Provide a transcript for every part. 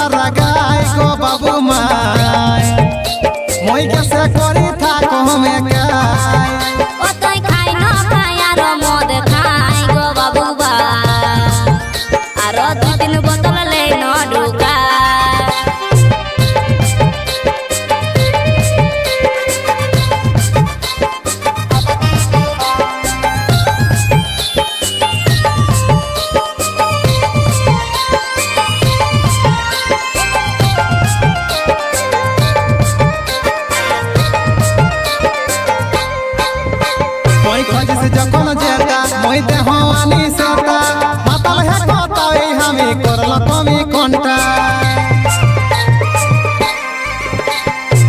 बेखरा गाय गो बाबू my মই कैसे करी था को में गाय ओ तोय खाई न खाई आरो मद खाई गो बाबू बा आरो 2-3 बोतल ले न ढुका से जखन जेता মই देहवानी सेता मातल है कतई हमी करल कमी कंटा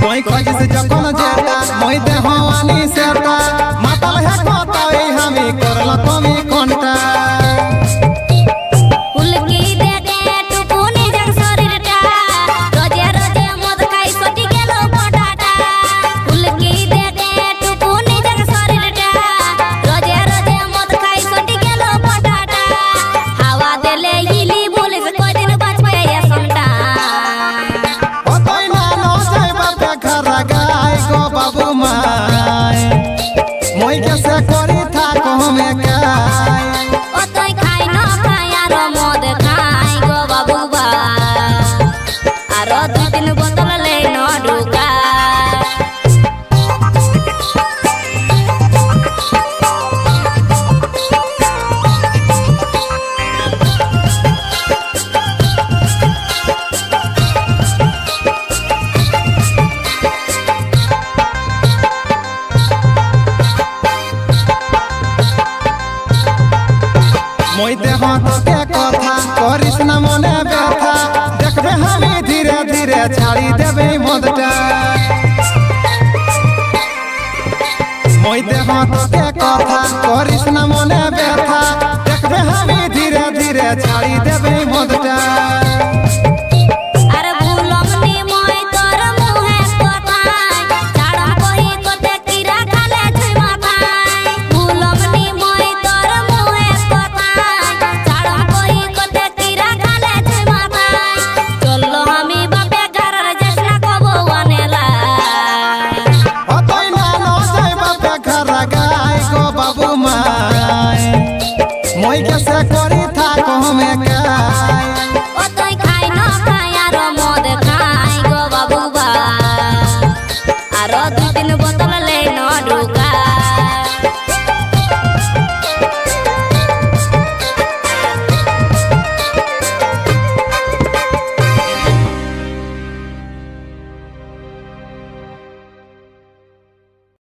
মই खोज से जखन जेता মই देहवानी सेता मातल है कतई हमी करल कमी कंटा মই कैसे करी था को में गाय ओ तोय खाई न खाई आरो मद खाई गो बाबू बा आरो 2-3 बोतल ले न ढुका মই देह के कथा करिस न मने व्यथा देखबे हमी धीरे धीरे छाड़ी देबे मदटा মই देह के कथा करिस न मने व्यथा देखबे हमी धीरे धीरे छाड़ी देबे मदटा।